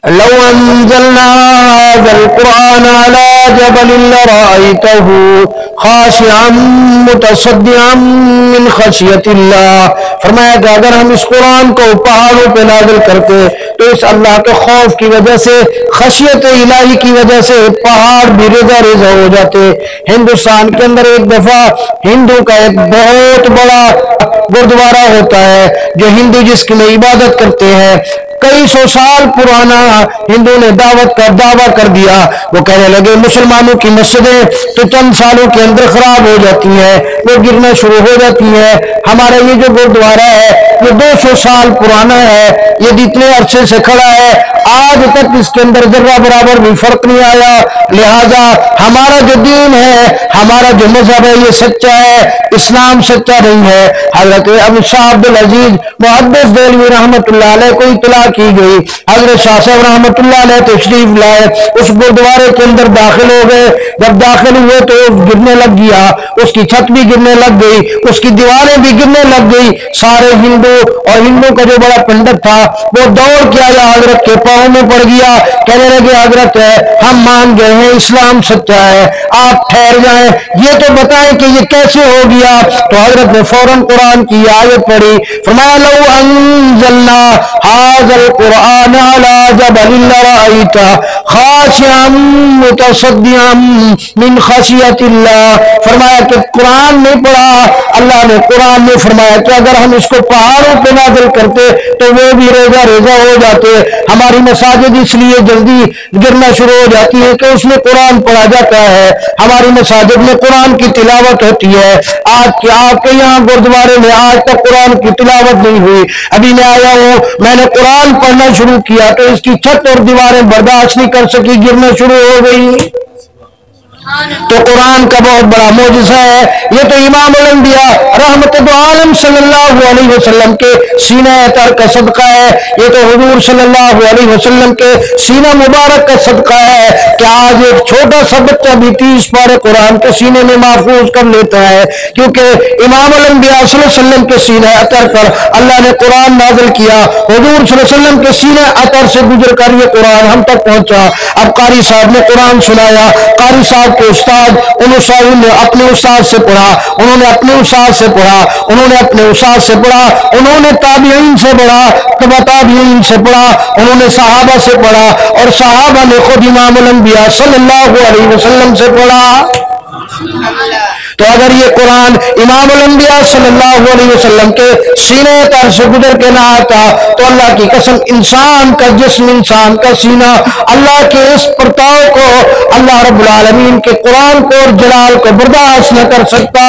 لو انزلنا هذا القرآن على جبل لرأيته خاشعا متصدعا من خشیت اللہ. فرمایا کہ اگر ہم اس قرآن کو پہاڑوں پہ نازل کرتے تو اس اللہ کے خوف کی وجہ سے، خشیت الہی کی وجہ سے پہاڑ بھی ریزہ ریزہ ہو جاتے. ہندوستان کے اندر ایک دفعہ ہندو کا ایک بہت بڑا گردوارہ ہوتا ہے جو ہندو جس کی میں عبادت کرتے ہیں، کئی سو سال پرانا ہندو نے دعوت کا دعویٰ کر دیا. وہ کہنے لگے مسلمانوں کی مسجدیں تو چند سالوں کے اندر خراب ہو جاتی ہیں، وہ گرنا شروع ہو جاتی ہیں. ہمارا یہ جو گردوارہ ہے یہ 200 سال پرانا ہے، یہ اتنے عرصے سے کھڑا ہے، آج تک اس کے اندر ذرہ برابر بھی فرق نہیں آیا. لہذا ہمارا جو دین ہے، ہمارا جو مذہب ہے یہ سچا ہے، اسلام سچا نہیں ہے. حضرت ابو شاہ عبد العزیز محدث دہلوی رحمۃ اللہ علیہ کو اطلاع کی گئی. حضرت شاہ صاحب رحمۃ اللہ علیہ تشریف لائے، اس گردوارے کے اندر داخل ہو گئے. جب داخل ہوئے تو گرنے لگ گیا، اس کی چھت بھی گرنے لگ گئی، اس کی دیواریں بھی گرنے لگ گئی. سارے ہندو اور ہندو کا جو بڑا پنڈت تھا وہ دوڑ کے آیا، حضرت کے پاؤں میں پڑ گیا. کہنے لگے حضرت ہم مان گئے ہیں، اسلام سچا ہے، آپ ٹھہر جائیں، یہ تو بتائیں کہ یہ کیسے ہو گیا. تو حضرت نے فوراً قرآن کی آیت پڑھی. فرمایا لو انزلنا هذا القرآن على جبل لرأيته خاشعا متصدعا من خشیت اللہ. فرمایا کہ قرآن نہیں پڑھا، اللہ نے قرآن میں فرمایا کہ اگر ہم اس کو پہاڑوں پہ نازل کرتے تو وہ بھی ریزہ ریزہ ہو جاتے. ہماری مساجد اس لیے جلدی گرنا شروع ہو جاتی ہے کہ اس میں قرآن پڑھا جاتا ہے، ہماری مساجد میں قرآن کی تلاوت ہوتی ہے. آج کے آپ کے یہاں گردوارے میں آج تک قرآن کی تلاوت نہیں ہوئی. ابھی میں آیا ہوں، میں نے قرآن پڑھنا شروع کیا تو اس کی چھت اور دیواریں برداشت نہیں کر سکی، گرنا شروع ہو گئی. تو قرآن کا بہت بڑا معجزہ ہے. یہ تو امام الانبیاء رحمت دو عالم صلی اللہ علیہ وسلم کے سینہ اطہر کا صدقہ ہے. یہ تو حضور صلی اللہ علیہ وسلم کے سینہ مبارک کا صدقہ ہے کہ آج ایک چھوٹا سا بچہ بھی 30 پارے قرآن کے سینے میں محفوظ کر لیتا ہے، کیونکہ امام الانبیاء صلی اللہ علیہ وسلم کے سینہ اطہر پر اللہ نے قرآن نازل کیا. حضور صلی اللہ علیہ وسلم کے سینہ اطہر سے گزر کر یہ قرآن ہم تک پہنچا. اب قاری صاحب نے قرآن سنایا، قاری صاحب کے استاد انہوں نے اپنے استاد سے پڑھا، انہوں نے اپنے استاد سے پڑھا، انہوں نے اپنے استاد سے پڑھا، انہوں نے تابعین سے پڑھا، تبع تابعین سے پڑھا، انہوں نے صحابہ سے پڑھا، اور صحابہ نے خود امام الانبیاء صلی اللہ علیہ وسلم سے پڑھا. تو اگر یہ قرآن امام الانبیاء صلی اللہ علیہ وسلم کے سینے تر سے گزر کے نہ آتا تو اللہ کی قسم انسان کا جسم، انسان کا سینہ اللہ کے اس پرتاؤ کو، اللہ رب العالمین کے قرآن کو اور جلال کو برداشت نہ کر سکتا.